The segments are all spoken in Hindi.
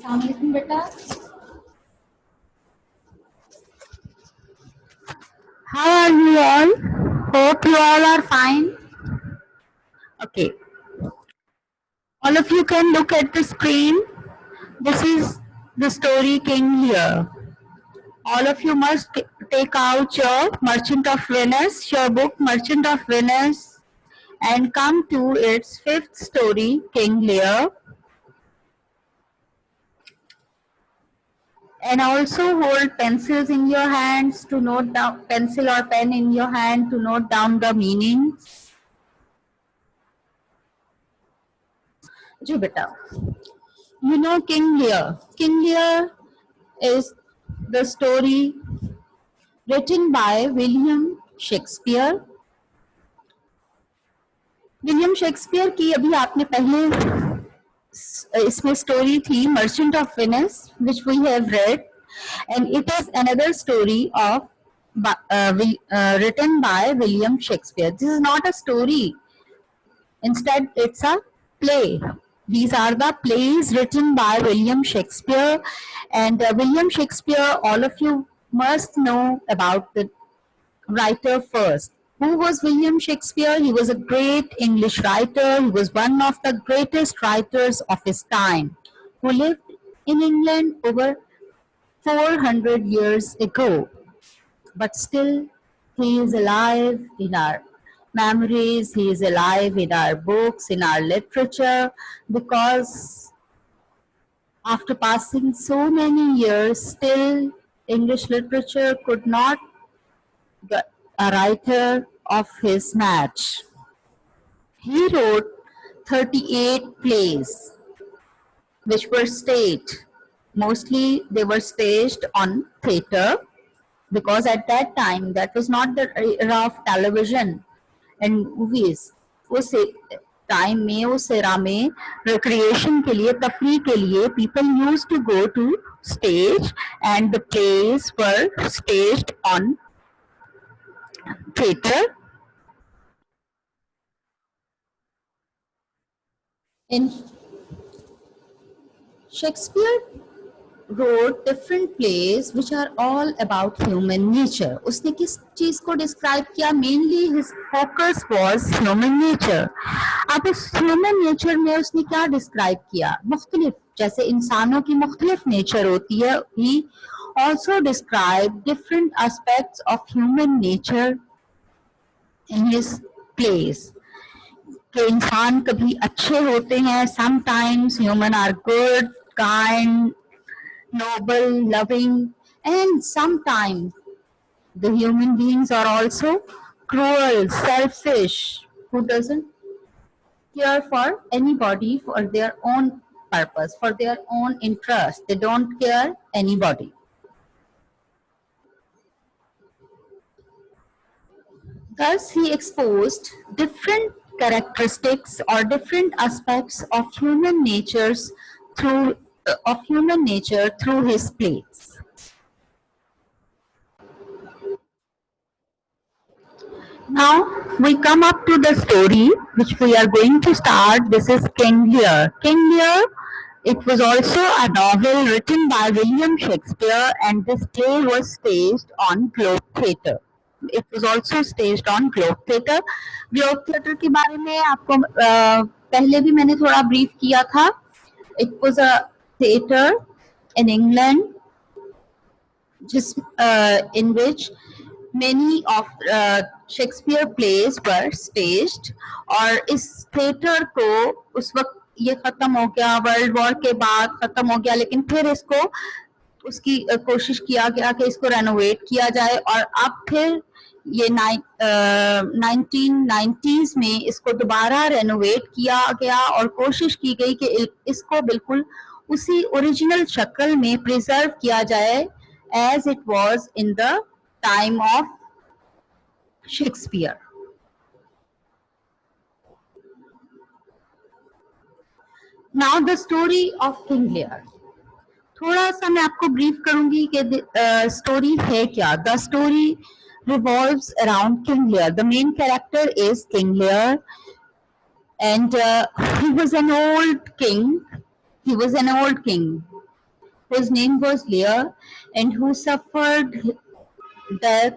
Assalamualaikum beta. How are you all? Hope you all are fine. Okay. All of you can look at the screen. This is the story King Lear. All of you must take out your Merchant of Venice, your book Merchant of Venice, and come to its fifth story, King Lear. And also hold pencils in your hands to note down, pencil or pen in your hand to note down the meanings. जी बेटा, you know King Lear. King Lear is the story written by William Shakespeare. William Shakespeare की अभी आपने पहले इसमें स्टोरी थी merchant of Venice which we have read and it is another story of written by William Shakespeare. This is not a story. Instead, it's a play. These are the plays written by William Shakespeare. And William Shakespeare, all of you must know about the writer first. Who was William Shakespeare? He was a great English writer. He was one of the greatest writers of his time, who lived in England over 400 years ago. But still, he is alive in our memories, he is alive in our books, in our literature, because after passing so many years, still English literature could not get a writer of his match. He wrote 38 plays, which were staged. Mostly they were staged on theatre, because at that time that was not the era of television and movies. उस टाइम में, उस एरा में रिक्रिएशन के लिए, तफरी के लिए people used to go to stage and the plays were staged on theatre. In Shakespeare wrote different plays which are all about human nature. उसने किस चीज को डिस्क्राइब किया? Mainly his focus was human nature. अब इस human nature में उसने क्या डिस्क्राइब किया? मुख्तलिफ, जैसे इंसानों की मुख्तलिफ नेचर होती है, he also described different aspects of human nature in his plays. कि इंसान कभी अच्छे होते हैं, sometimes human are good, kind, noble, loving, and sometimes the human beings are also cruel, selfish, who doesn't care for anybody for their own purpose, for their own interest. They don't care anybody. Thus, he exposed different characteristics or different aspects of human natures through his plays. Now we come up to the story which we are going to start. This is King Lear. King Lear, it was also a novel written by William Shakespeare, and this play was staged on Globe Theatre. It was also staged on Globe Theatre. Globe Theatre के बारे में आपको पहले भी मैंने थोड़ा brief किया था. It was a theatre in England, just in which many of Shakespeare plays were staged. और इस theatre को उस वक्त ये खत्म हो गया, वर्ल्ड वॉर के बाद खत्म हो गया, लेकिन फिर इसको उसकी कोशिश किया गया कि इसको रेनोवेट किया जाए, और अब फिर ये 1990s में इसको दोबारा रेनोवेट किया गया और कोशिश की गई कि इसको बिल्कुल उसी ओरिजिनल शक्ल में प्रिजर्व किया जाए as it was in the time of Shakespeare. Now the story of King Lear. थोड़ा सा मैं आपको ब्रीफ करूंगी कि स्टोरी है क्या. The story revolves around King Lear. The main character is King Lear, and he was an old king. whose name was Lear, and who suffered death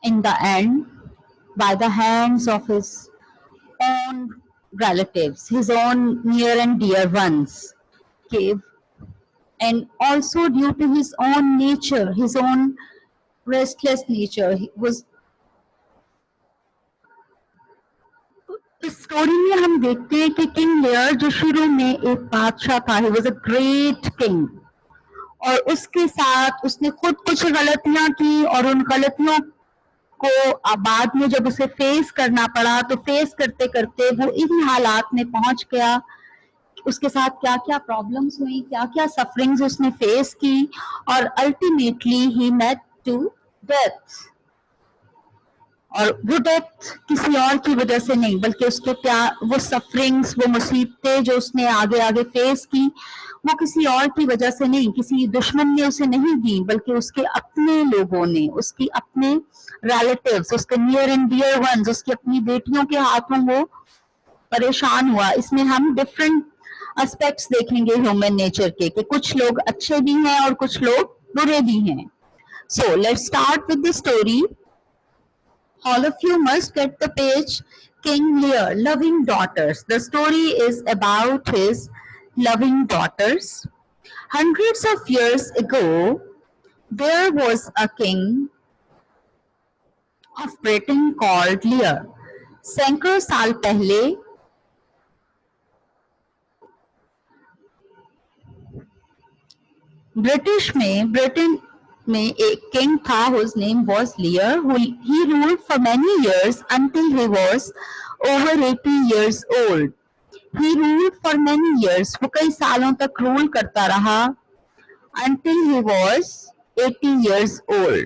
in the end by the hands of his own relatives, his own near and dear ones, okay? And also due to his own nature, his own restless nature, he was. इस स्टोरी में हम देखते हैं कि किंग लेयर जो शुरू में एक बादशाह था, he was a great king, और उसके साथ उसने खुद कुछ गलतियां की और उन गलतियों को बाद में जब उसे फेस करना पड़ा तो फेस करते करते वो इन हालात में पहुंच गया, उसके साथ क्या क्या प्रॉब्लम्स हुई, क्या क्या सफरिंग्स उसने फेस की, और ultimately he met to death. और वो डेथ किसी और की वजह से नहीं, बल्कि उसके वो सफरिंग्स, वो मुसीबतें जो उसने आगे आगे फेस की, वो किसी और की वजह से नहीं, किसी दुश्मन ने उसे नहीं दी, बल्कि उसके अपने लोगों ने, उसकी अपने रिलेटिव्स, उसके नियर एंड डियर वंस, उसकी अपनी बेटियों के हाथों वो परेशान हुआ। इसमें हम डिफरेंट एस्पेक्ट्स देखेंगे ह्यूमन नेचर के, कि कुछ लोग अच्छे भी हैं और कुछ लोग बुरे भी हैं। So let's start with the story. All of you must get the page. King Lear, loving daughters. The story is about his loving daughters. Hundreds of years ago, there was a king of Britain called Lear. सैकड़ों साल पहले ब्रिटेन में एक किंग था, whose name was Lear, who he ruled for many years until he was over 80 years old. He ruled for many years, वो कई सालों तक रूल करता रहा, until he was 80 years old,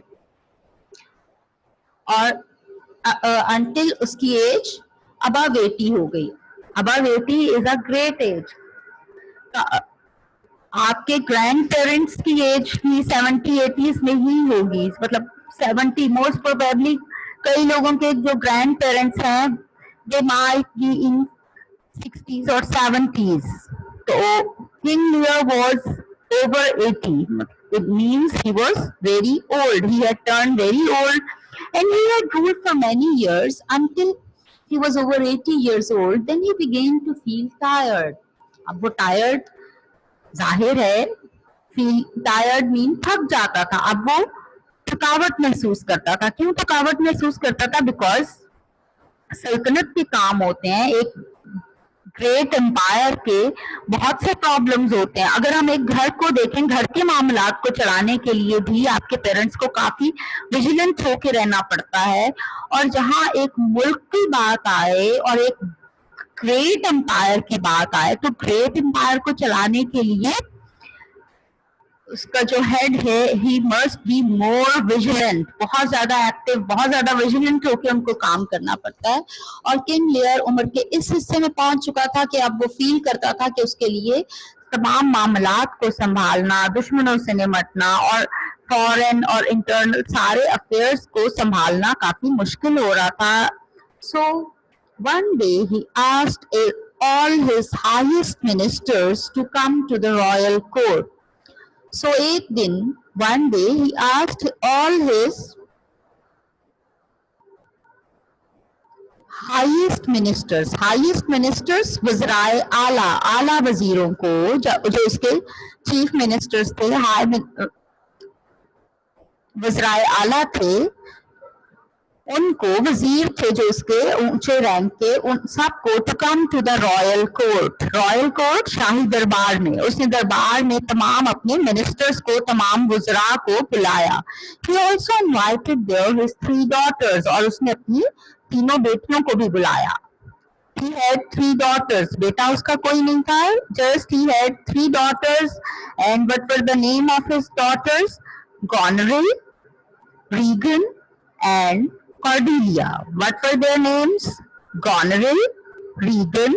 और until उसकी एज above 80 हो गई. Above 80 is a great age. आपके ग्रैंड पेरेंट्स की एज भी 70-80s में ही होगी, मतलब 70 मोस्ट प्रोबेबली. कई लोगों के जो ग्रैंड पेरेंट्स हैं they might be in 60s और 70s. तो King Lear was over 80. It means he was very old. He had turned very old, and he had ruled for many years until he was over 80 years old. Then he began to feel tired. अब वो tired, जाहिर है, फील टायर्ड मीन थक जाता था. अब वो थकावट महसूस करता था. क्यों थकावट महसूस करता था? बिकॉज सल्तनत के काम होते हैं, एक ग्रेट एम्पायर के बहुत से प्रॉब्लम्स होते हैं. अगर हम एक घर को देखें, घर के मामलात को चलाने के लिए भी आपके पेरेंट्स को काफी विजिलेंट होके रहना पड़ता है. और जहां एक मुल्क की बात आए और एक ग्रेट एम्पायर की बात आए, तो ग्रेट एम्पायर को चलाने के लिए उसका जो हेड है, he must be more vigilant, बहुत ज्यादा एक्टिव, बहुत ज्यादा विजिलेंट होकर उनको काम करना पड़ता है. और किंग लियर उम्र के इस हिस्से में पहुंच चुका था कि अब वो फील करता था कि उसके लिए तमाम मामलात को संभालना, दुश्मनों से निपटना और फॉरेन और इंटरनल सारे अफेयर्स को संभालना काफी मुश्किल हो रहा था. सो one day he asked all his highest ministers to come to the royal court. So एक दिन, one day he asked all his highest ministers वज़राए आला, आला वजीरों को, जो उसके चीफ मिनिस्टर्स थे, वज़राए आला थे, उनको, वजीर थे जो उसके ऊंचे रैंक के, उन सबको to come to the royal court. Royal court शाही दरबार में. उसने दरबार में तमाम अपने मिनिस्टर्स को, तमाम वज़रा को बुलाया. He also invited there his 3 daughters, और उसने अपनी तीनों बेटियों को भी बुलाया. He had 3 daughters. बेटा उसका कोई नहीं था. Just he had 3 daughters. And what were the name of his daughters? Goneril, Regan, and Cordelia. What were their names? Goneril, Regan,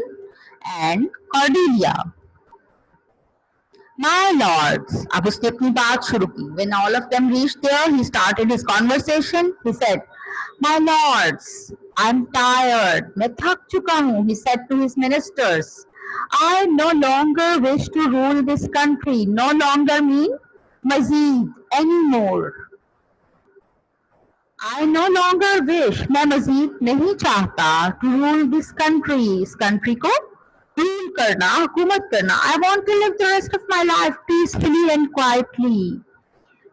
and Cordelia. My lords, अब उसने अपनी बात शुरू की. When all of them reached there, he started his conversation. He said, "My lords, I'm tired. मैं थक चुका हूँ." He said to his ministers, I no longer wish to rule this country. No longer mean Majeed, anymore. I no longer wish, मैं मजीद नहीं चाहता, to rule this country, इस country को rule करना, हुकूमत करना. I want to live the rest of my life peacefully and quietly.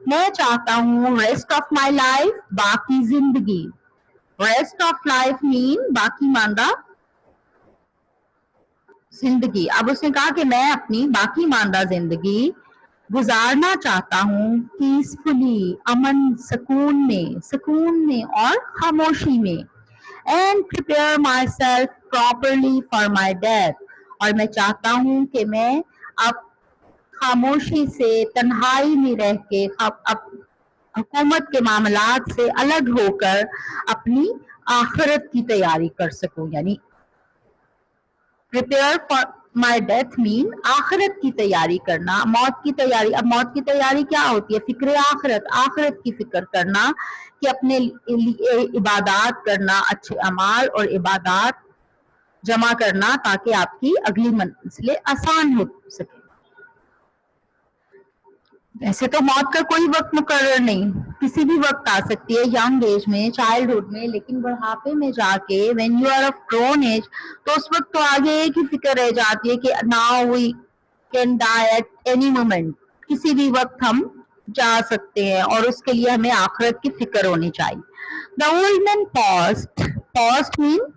मैं चाहता हूँ rest of my life, बाकी जिंदगी. Rest of life mean बाकी मांदा जिंदगी. अब उसने कहा कि मैं अपनी बाकी मांदा जिंदगी गुजारना चाहता हूँ पीसफुली, अमन सुकून में और खामोशी में. And prepare my self properly for my death. और मैं चाहता हूँ कि मैं अब खामोशी से, तन्हाई में रह के, अब हुकूमत के मामलात से अलग होकर अपनी आखिरत की तैयारी कर सकूं. यानी prepare for my death mean आखिरत की तैयारी करना, मौत की तैयारी. अब मौत की तैयारी क्या होती है? फिक्र आखिरत की फिक्र करना कि अपने लिए इबादत करना, अच्छे अमाल और इबादत जमा करना ताकि आपकी अगली मंजिलें आसान हो सके. वैसे तो मौत का कोई वक्त मुकर्रर नहीं, किसी भी वक्त आ सकती है, यंग एज में, चाइल्डहुड में, लेकिन बुढ़ापे में जाके when you are of grown age तो उस वक्त तो आगे एक ही फिक्र रह जाती है कि now we can die at any moment, किसी भी वक्त हम जा सकते हैं और उसके लिए हमें आखिरत की फिक्र होनी चाहिए. The old man paused mean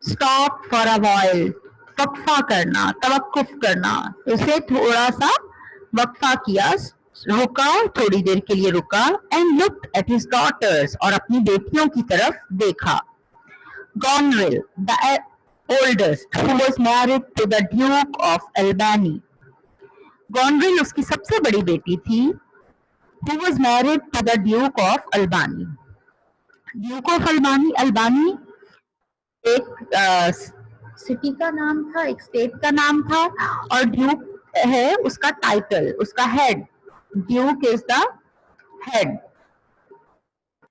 stop for a while, वक्फा करना, तवक्कुफ करना. उसे थोड़ा सा वक्फा किया, रुका, थोड़ी देर के लिए रुका. And looked at his daughters, और अपनी बेटियों की तरफ देखा. Goneril, the oldest, who was married to the Duke of Albany. Goneril उसकी सबसे बड़ी बेटी थी, who was married to the Duke of Albany. Duke of Albany एक सिटी का नाम था, एक स्टेट का नाम था, और ड्यूक है उसका टाइटल, उसका head. Duke is the head.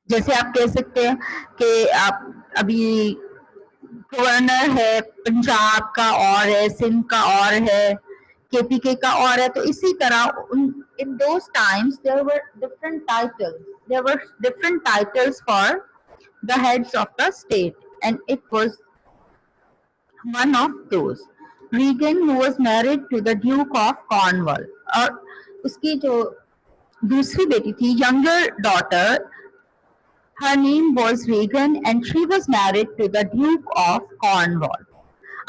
जैसे आप कह सकते हैं कि आप अभी गवर्नर है पंजाब का और है, सिंध का और है, केपीके का और है, तो इसी तरह in those times there were different titles for the heads of the state, and it was one of those. Regan, who was married to the Duke of Cornwall, और उसकी जो दूसरी बेटी थी, younger daughter, her name was Regan and she was married to the Duke of Cornwall.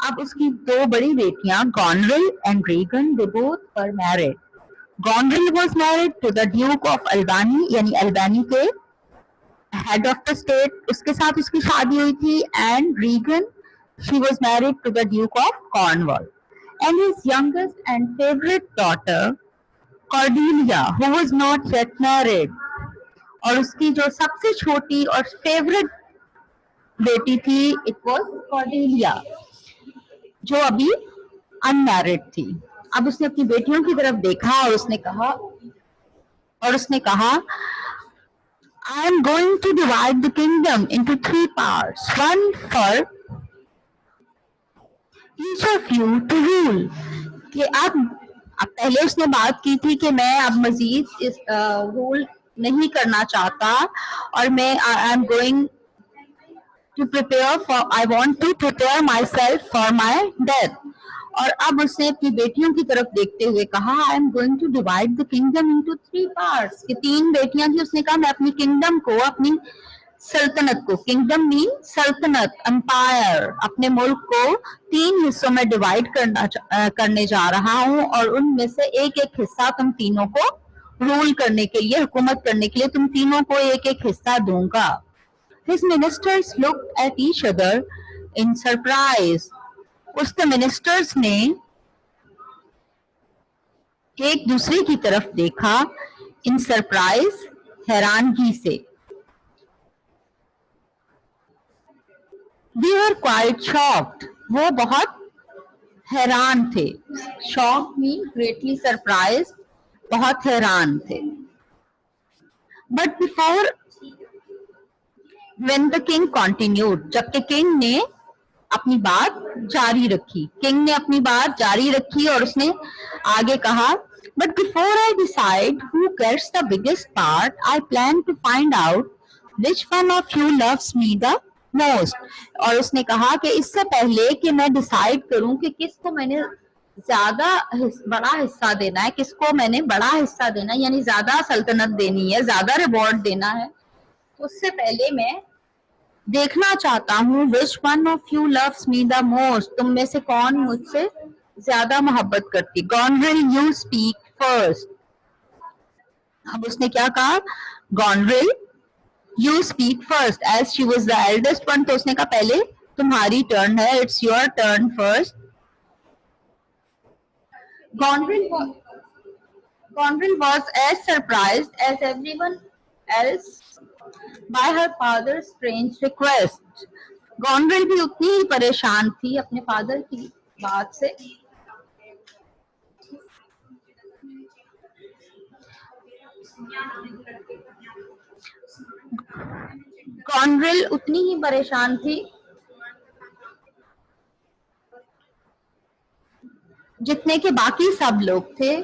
अब उसकी दो बड़ी बेटियां Goneril and Regan, they both were married. Goneril was married to the Duke of Albany, यानी अल्बानी के head of the state, उसके साथ उसकी शादी हुई थी. And Regan, she was married to the Duke of Cornwall. And his youngest and favorite daughter, Cordelia, who was not yet married, और उसकी जो सबसे छोटी और फेवरेट बेटी थी, इट वॉज कॉर्डेलिया, जो अभी अनमैरिड थी. अब उसने अपनी बेटियों की तरफ देखा और उसने कहा I am going to divide the kingdom into 3 parts, one for each of you to rule. कि अब पहले उसने बात की थी कि मैं अब मजीद इस रूल नहीं करना चाहता और मैं I am going to prepare for, I want to prepare myself for my death. और अब उसने अपनी बेटियों की तरफ देखते हुए कहा I am going to divide the kingdom into 3 parts. कि 3 बेटियां थी, उसने कहा मैं अपनी किंगडम को, अपनी सल्तनत को, किंगडम मीन सल्तनत, एम्पायर, अपने मुल्क को 3 हिस्सों में डिवाइड करने जा रहा हूं और उनमें से एक एक हिस्सा तुम तीनों को रूल करने के लिए, हुकूमत करने के लिए तुम तीनों को एक एक हिस्सा दूंगा. His ministers looked at each other in surprise. उसके मिनिस्टर्स ने एक दूसरे की तरफ देखा इन सरप्राइज, हैरानगी से. They were quite shocked. वो बहुत हैरान थे. Shocked means greatly surprised, बहुत हैरान थे. But before, when the king continued, जबकि किंग ने अपनी बात जारी रखी, किंग ने अपनी बात जारी रखी और उसने आगे कहा, but before I decide who gets the biggest part I plan to find out which one of you loves me the most. और उसने कहा कि इससे पहले कि मैं डिसाइड करूं कि किसको मैंने ज्यादा बड़ा हिस्सा देना है, किसको मैंने बड़ा हिस्सा देना है, यानी ज्यादा सल्तनत देनी है, ज्यादा रिवॉर्ड देना है, उससे पहले मैं देखना चाहता हूँ which one of you loves me the most, तुम में से कौन मुझसे ज्यादा मोहब्बत करती। Goneril you speak first. अब उसने क्या कहा, Goneril you speak first, as she was the eldest one, तो उसने कहा पहले तुम्हारी टर्न है, it's your turn first. Gonril was as surprised as everyone else by her father's strange request. Gonril भी उतनी ही परेशान थी अपने फादर की बात से। गॉनरिल उतनी ही परेशान थी जितने के बाकी सब लोग थे।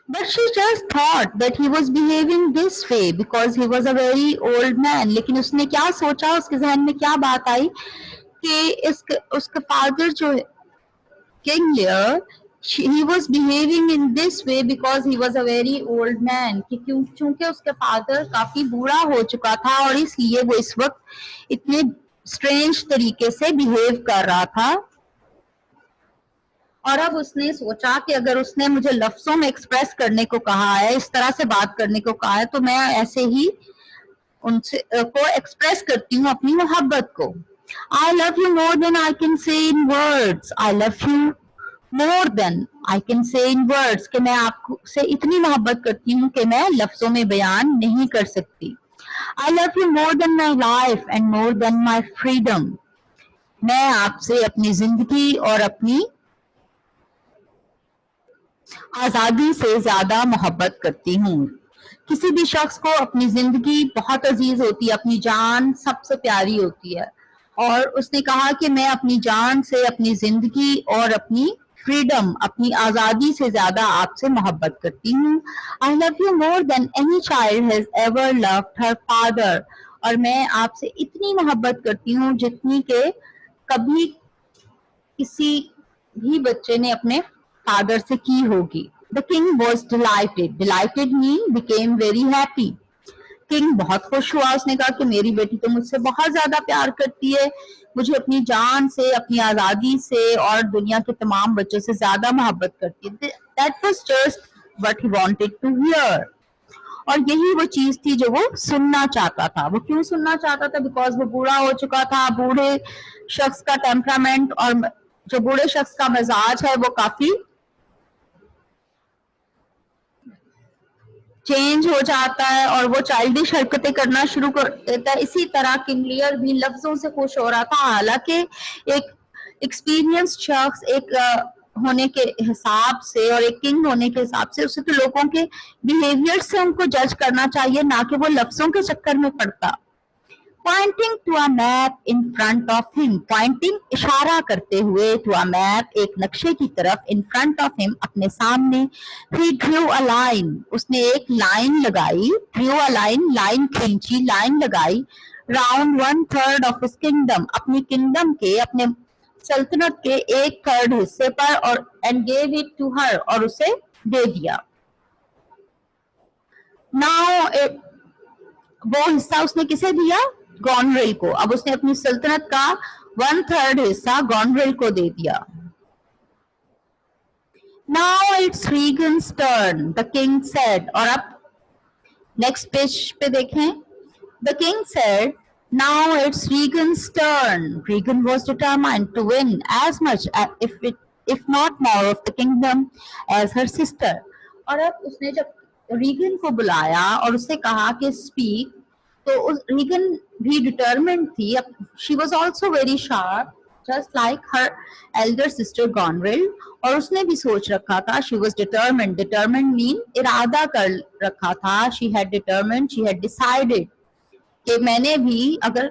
But she just thought that he was behaving this way because he was a very old man. लेकिन उसने क्या सोचा, उसके जहन में क्या बात आई कि उसका फादर जो King Lear, he was behaving in this way because he was a very old man, कि क्योंकि उसके फादर काफी बूढ़ा हो चुका था और इसलिए वो इस वक्त इतने स्ट्रेंज तरीके से बिहेव कर रहा था। और अब उसने सोचा कि अगर उसने मुझे लफ्जों में एक्सप्रेस करने को कहा है, इस तरह से बात करने को कहा है, तो मैं ऐसे ही उनसे को एक्सप्रेस करती हूँ अपनी मोहब्बत को। I love you more than I can say in words. I love you more than I can say in words. कि मैं आपसे इतनी मोहब्बत करती हूँ कि मैं लफ्जों में बयान नहीं कर सकती। I love you more than my life and more than my freedom. मैं आपसे अपनी जिंदगी और अपनी आजादी से ज्यादा मोहब्बत करती हूँ। किसी भी शख्स को अपनी जिंदगी बहुत अजीज होती है, अपनी जान सबसे प्यारी होती है, और उसने कहा कि मैं अपनी जान से, अपनी जिंदगी और अपनी फ्रीडम, अपनी आजादी से ज्यादा आपसे मोहब्बत करती हूँ। आई love you more than any child has ever loved her father. और मैं आपसे इतनी मोहब्बत करती हूँ जितनी के कभी किसी भी बच्चे ने अपने फादर से की होगी। The king was delighted. Delighted mean became very happy. King बहुत खुश हुआ, उसने कहा कि मेरी बेटी तो मुझसे बहुत ज्यादा प्यार करती है, मुझे अपनी जान से, अपनी आजादी से और दुनिया के तमाम बच्चों से ज्यादा मोहब्बत करती है। That was just what he wanted to hear. और यही वो चीज थी जो वो सुनना चाहता था। वो क्यों सुनना चाहता था? बिकॉज वो बूढ़ा हो चुका था। बूढ़े शख्स का टेम्परामेंट और जो बूढ़े शख्स का मिजाज है वो काफी चेंज हो जाता है और वो चाइल्डिश हरकतें करना शुरू कर देता है। इसी तरह किंग लियर भी लफ्जों से खुश हो रहा था, हालांकि एक एक्सपीरियंस शख्स, एक होने के हिसाब से और एक किंग होने के हिसाब से उसे तो लोगों के बिहेवियर से उनको जज करना चाहिए, ना कि वो लफ्जों के चक्कर में पड़ता। Pointing to a map in front of him, pointing इशारा करते हुए, टू अ मैप एक नक्शे की तरफ, इन फ्रंट ऑफ हिम अपने सामने, ही ड्रू अ लाइन उसने एक लाइन लगाई, ड्रू अ लाइन लाइन खींची, लाइन लगाई, राउंड 1/3 ऑफ हिज किंगडम अपनी किंगडम के, अपने सल्तनत के 1/3 हिस्से पर, और and gave it to her और उसे दे दिया। नाउ वो हिस्सा उसने किसे दिया? गॉनरिल को। अब उसने अपनी सल्तनत का 1/3 हिस्सा गॉनरिल को दे दिया। Now it's Regan's turn, the king said. और अब नेक्स्ट पेज पे देखें, the king said, now it's Regan's turn. Regan was determined to win as much if not more of the kingdom as her sister. और अब उसने जब रीगन को बुलाया और उससे कहा कि स्पीक, तो रीगन भी डिटरमिन्ड थी। She was also very sharp, just like her elder sister Gonril. और उसने भी सोच रखा था, she was determined. Determined mean इरादा कर रखा था, she had determined, she had decided कि मैंने भी अगर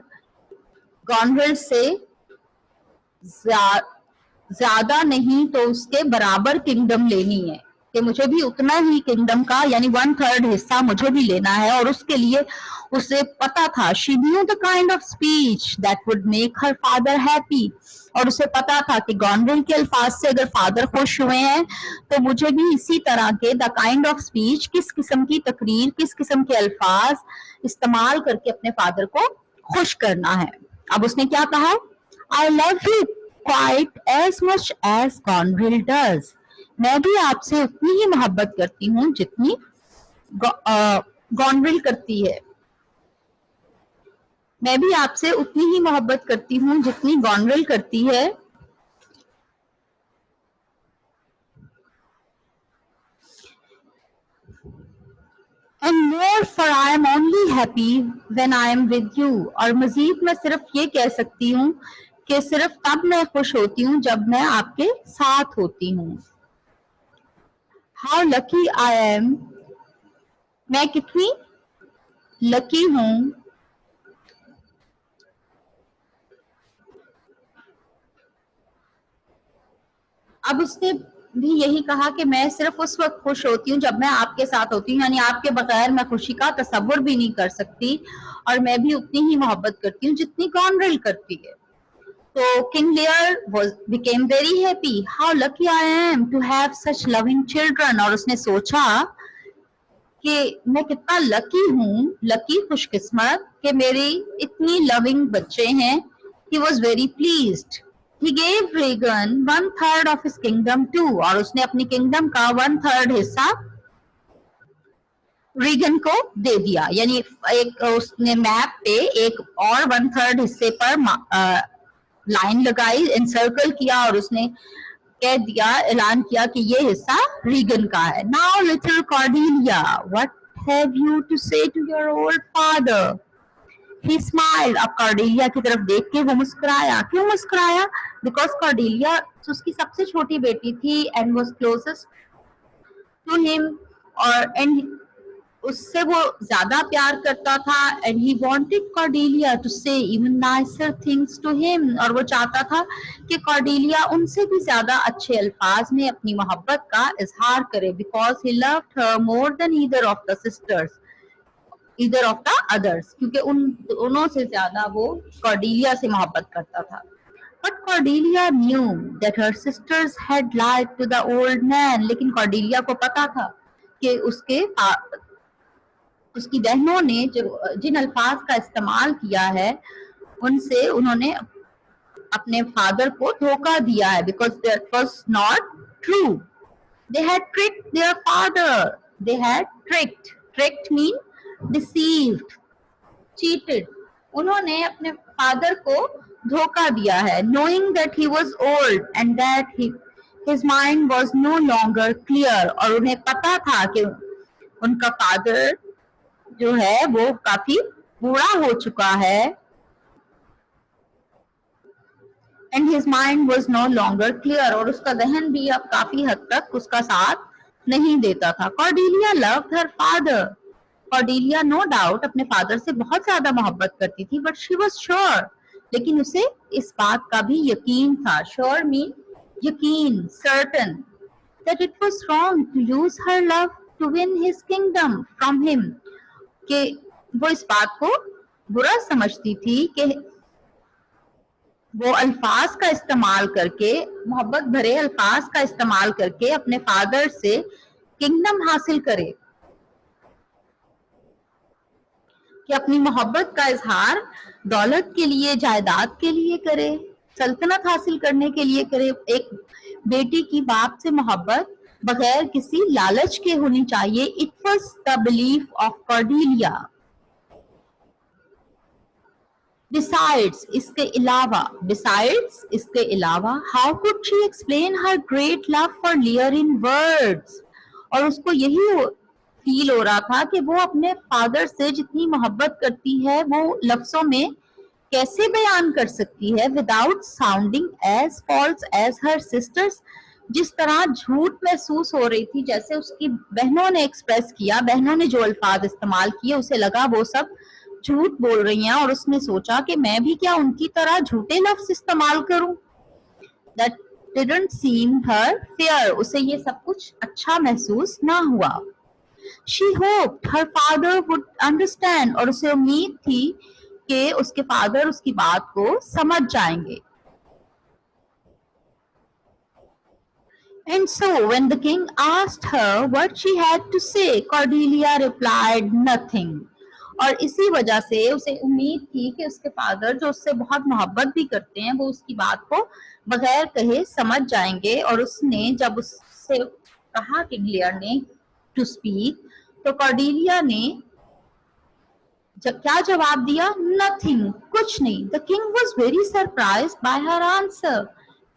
Gonril से ज्यादा नहीं तो उसके बराबर किंगडम लेनी है, कि मुझे भी उतना ही किंगडम का यानी 1/3 हिस्सा मुझे भी लेना है। और उसके लिए उसे पता था, she knew the kind of speech that would make her father happy, और उसे पता था कि गॉनविल के अल्फाज से अगर फादर खुश हुए हैं तो मुझे भी इसी तरह के द काइंड ऑफ स्पीच, किस किस्म की तकरीर, किस किस्म के अल्फाज इस्तेमाल करके अपने फादर को खुश करना है। अब उसने क्या कहा, I love you quite as much as Gonril does. मैं भी आपसे उतनी ही मोहब्बत करती हूँ जितनी गॉनविल करती है। मैं भी आपसे उतनी ही मोहब्बत करती हूँ जितनी गॉनविल करती है। And more, for I am only happy when I am with you. और मजीद मैं सिर्फ ये कह सकती हूँ कि सिर्फ तब मैं खुश होती हूँ जब मैं आपके साथ होती हूँ। How lucky I am. मैं कितनी लकी हूँ। अब उसने भी यही कहा कि मैं सिर्फ उस वक्त खुश होती हूँ जब मैं आपके साथ होती हूँ, यानी आपके बगैर मैं खुशी का तसव्वुर भी नहीं कर सकती, और मैं भी उतनी ही मोहब्बत करती हूँ जितनी गॉनरिल करती है। तो King Lear became very happy. How lucky I am to have such loving children. और उसने सोचा कि मैं कितना लकी हूँ, लकी खुशकिस्मत कि मेरी इतनी लविंग बच्चे हैं। He was very pleased. He gave Regan 1/3 of his kingdom too. और उसने अपनी किंगडम का 1/3 हिस्सा रीगन को दे दिया, यानी एक उसने मैप पे एक और 1/3 हिस्से पर लाइन लगाई, एनसर्कल किया, और उसने कह दिया, ऐलान किया कि ये हिस्सा रीगन का है। Now little Cordelia, what have you to say to your old father? He smiled. अब कॉर्डेलिया की तरफ देख के वो मुस्कुराया। क्यों मुस्कुराया? Because कॉर्डेलिया उसकी सबसे छोटी बेटी थी and was closest to him, और उससे वो ज्यादा प्यार करता था, and he wanted Cordelia to say even nicer things to him. और वो चाहता था कि कॉर्डेलिया उनसे भी ज्यादा अच्छे अल्फाज में अपनी मोहब्बत का इजहार करे, because he loved her more than either of the sisters. Either of the others, क्योंकि उन दोनों से ज्यादा वो कॉर्डेलिया से मोहब्बत करता था। But Cordelia knew that her sisters had lied to the old man. लेकिन कॉर्डेलिया को पता था कि उसकी बहनों ने जिन अल्फाज का इस्तेमाल किया है उनसे उन्होंने अपने फादर को धोखा दिया है, because that was not true. They had tricked their father. They had tricked mean deceived, cheated. उन्होंने अपने फादर को धोखा दिया है, knowing that he was old and that his mind was no longer clear. और उन्हें पता था कि उनका फादर जो है वो काफी बूढ़ा हो चुका है, and his mind was no longer clear. और उसका जहन भी अब काफी हद तक उसका साथ नहीं देता था। Cordelia loved her father. Cordelia no doubt अपने फादर से बहुत ज्यादा मोहब्बत करती थी, बट शी वाज श्योर, लेकिन उसे इस बात का भी यकीन था, श्योर मीन यकीन, certain, that it was wrong to use her love to win his kingdom from him, कि वो इस बात को बुरा समझती थी कि वो अल्फाज का इस्तेमाल करके, मोहब्बत भरे अल्फाज का इस्तेमाल करके अपने फादर से किंगडम हासिल करे, कि अपनी मोहब्बत का इजहार दौलत के लिए, जायदाद के लिए करे, सल्तनत हासिल करने के लिए करे। एक बेटी की बाप से मोहब्बत बगैर किसी लालच के होनी चाहिए। It was the belief of Cordelia. Besides, इसके अलावा, how could she explain her great love for Lear in words? और उसको यही फील हो रहा था कि वो अपने फादर से जितनी मोहब्बत करती है वो लफ्जों में कैसे बयान कर सकती है without sounding as false as her sisters. जिस तरह झूठ महसूस हो रही थी जैसे उसकी बहनों ने एक्सप्रेस किया, बहनों ने जो अल्फाज इस्तेमाल किए उसे लगा वो सब झूठ बोल रही हैं, और उसने सोचा कि मैं भी क्या उनकी तरह झूठे लफ्ज इस्तेमाल करूं। That didn't seem her fair, उसे ये सब कुछ अच्छा महसूस ना हुआ। She hoped her father would understand, और उसे उम्मीद थी कि उसके फादर उसकी बात को समझ जाएंगे। And so when the king asked her what she had to say, Cordelia replied nothing. और इसी वजह से उसे उम्मीद थी कि उसके फादर जो उससे बहुत मोहब्बत भी करते हैं वो उसकी बात को बगैर कहे समझ जाएंगे। और उसने जब उससे कहा किंग लियर ने टू स्पीक, तो कॉर्डेलिया ने क्या जवाब दिया? नथिंग, कुछ नहीं। The king was very surprise by her answer.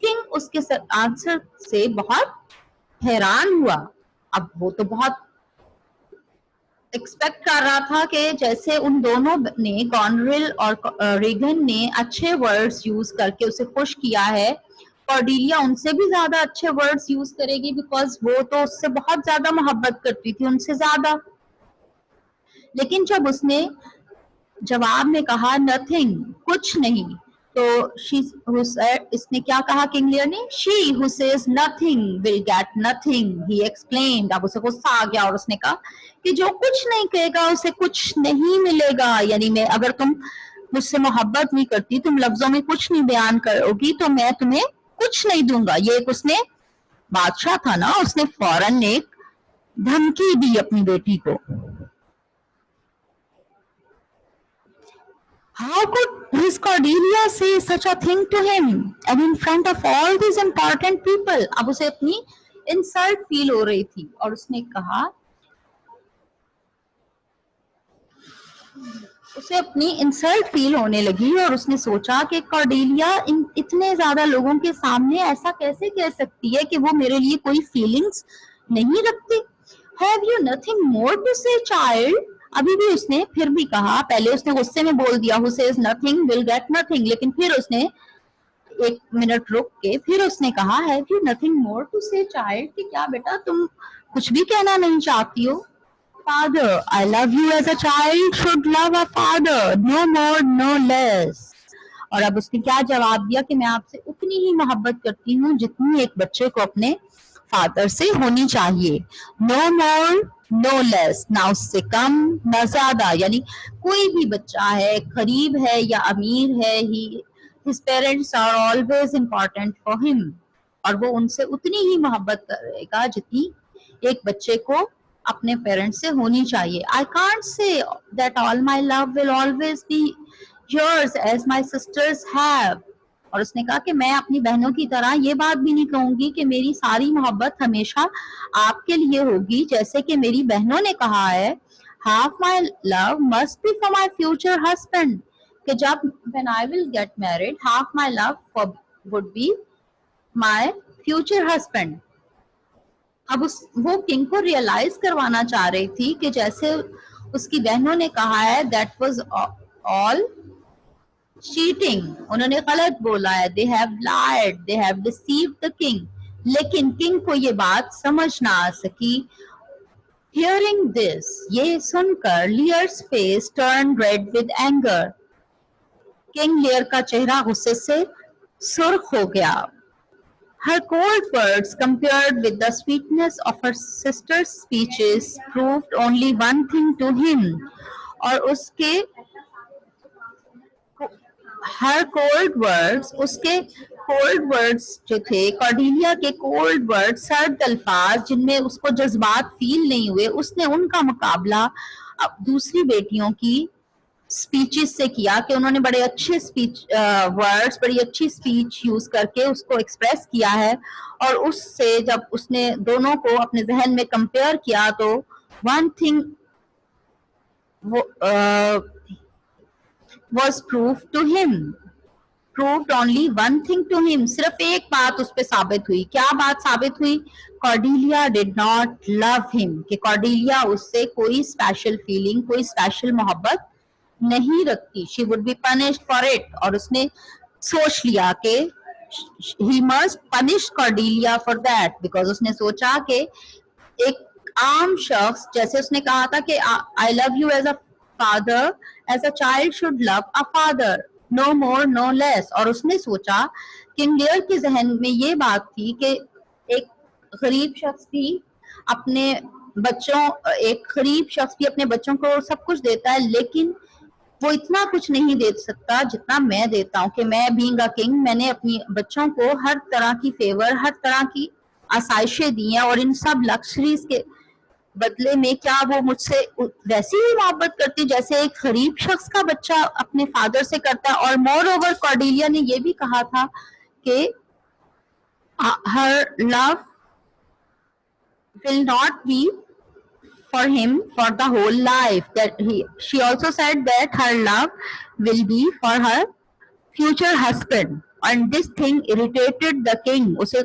King उसके आंसर से बहुत हैरान हुआ। अब वो तो बहुत एक्सपेक्ट कर रहा था कि जैसे उन दोनों ने, गॉनरिल और रेगन ने अच्छे वर्ड्स यूज करके उसे खुश किया है, कॉर्डेलिया उनसे भी ज्यादा अच्छे वर्ड्स यूज करेगी, बिकॉज वो तो उससे बहुत ज्यादा मोहब्बत करती थी, उनसे ज्यादा। लेकिन जब उसने जवाब में कहा नथिंग, कुछ नहीं, तो इसने क्या कहा किंग लियर ने? She who says nothing will get nothing, he explained. अब उसे गुस्सा आ गया और उसने कहा कि जो कुछ नहीं कहेगा उसे कुछ नहीं मिलेगा। यानी मैं, अगर तुम मुझसे मोहब्बत नहीं करती, तुम लफ्जों में कुछ नहीं बयान करोगी, तो मैं तुम्हें कुछ नहीं दूंगा। ये एक उसने, बादशाह था ना, उसने फौरन एक धमकी दी अपनी बेटी को। How could his Cordelia say such a thing to him and in front of all these important people? अब उसे अपनी इंसल्ट फील हो रही थी और उसने कहा, उसे अपनी इंसल्ट फील होने लगी और उसने सोचा कि कॉर्डेलिया इतने ज्यादा लोगों के सामने ऐसा कैसे कह सकती है कि वो मेरे लिए कोई फीलिंग्स नहीं रखती। Have you nothing more to say, child? अभी भी उसने फिर भी कहा, पहले उसने गुस्से में बोल दिया who says nothing will get nothing, लेकिन फिर उसने एक मिनट रुक के फिर उसने कहा have you nothing more to say, child? कि क्या बेटा तुम कुछ भी कहना नहीं चाहती हो? Father, I love you as a child should love a father, no more, no less. और अब उसने क्या जवाब दिया कि मैं आपसे उतनी ही मोहब्बत करती हूँ जितनी एक बच्चे को अपने फादर से होनी चाहिए। नो मोर नो लेस, ना उससे कम ना ज्यादा। यानी कोई भी बच्चा है, गरीब है या अमीर है, his parents are always important for him, और वो उनसे उतनी ही मोहब्बत करेगा जितनी एक बच्चे को अपने पेरेंट्स से होनी चाहिए। I can't say that all my love will always be yours as my sisters have. और उसने कहा कि मैं अपनी बहनों की तरह ये बात भी नहीं कहूंगी कि मेरी सारी मोहब्बत हमेशा आपके लिए होगी, जैसे कि मेरी बहनों ने कहा है half my love must be for my future husband, कि जब when I will get married half my love would be my future husband। अब वो किंग को रियलाइज करवाना चाह रही थी कि जैसे उसकी बहनों ने कहा है that was all cheating, उन्होंने गलत बोला है, they have lied, they have deceived the king, लेकिन किंग को ये बात समझ ना आ सकी। Hearing this, ये सुनकर Lear's face turned red with anger, King Lear का चेहरा गुस्से से सुर्ख हो गया। Her cold words compared with the sweetness of her sister's speeches proved only one thing to him, और उसके हर कोल्ड वर्ड्स, उसके कोल्ड वर्ड्स जो थे, कॉर्डेलिया के कोल्ड वर्ड्स, सर्द अल्फाज जिनमें उसको जज्बात फील नहीं हुए, उसने उनका मुकाबला अब दूसरी बेटियों की स्पीचेस से किया कि उन्होंने बड़े अच्छे स्पीच वर्ड्स, बड़ी अच्छी स्पीच यूज करके उसको एक्सप्रेस किया है। और उससे जब उसने दोनों को अपने जहन में कंपेयर किया तो one thing was proved to him, proved only one thing to him, सिर्फ एक बात उस पे साबित हुई। क्या बात साबित हुई? Cordelia did not love him, कि कॉर्डेलिया उससे कोई स्पेशल फीलिंग, कोई स्पेशल मोहब्बत नहीं रखती, she would be punished for it, और उसने सोच लिया कि he must punish Cordelia for that, because उसने सोचा कि एक आम शख्स, जैसे उसने कहा था कि I love you as a father, as a child should love a father, no more no less, और उसने सोचा, किंग लियर के जहन में ये बात थी कि एक गरीब शख्स भी अपने बच्चों एक गरीब शख्स भी अपने बच्चों को सब कुछ देता है, लेकिन वो इतना कुछ नहीं दे सकता जितना मैं देता हूँ, कि मैं बीइंग अ किंग, मैंने अपनी बच्चों को हर तरह की फेवर, हर तरह की आसाइशें दी हैं, और इन सब लग्जरीज के बदले में क्या वो मुझसे वैसी ही मोहब्बत करती जैसे एक गरीब शख्स का बच्चा अपने फादर से करता है। और मोर ओवर कॉर्डेलिया ने ये भी कहा था कि हर love will not be for him for the whole life, that she also said that her love will be for her future husband, and this thing irritated the king, उसे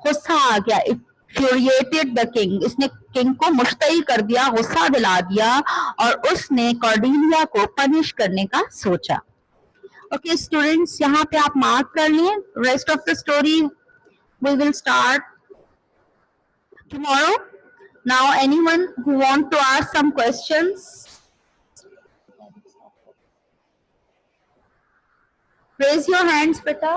गुस्सा आ गया, it infuriated the king, इसने किंग को मुश्तइल कर दिया, गुस्सा दिला दिया, और उसने कॉर्डेलिया को पनिश करने का सोचा। ओके स्टूडेंट्स, यहाँ पे आप मार्क कर लिए, rest of the story we will start tomorrow. Now anyone who want to ask some questions, raise your hands, beta.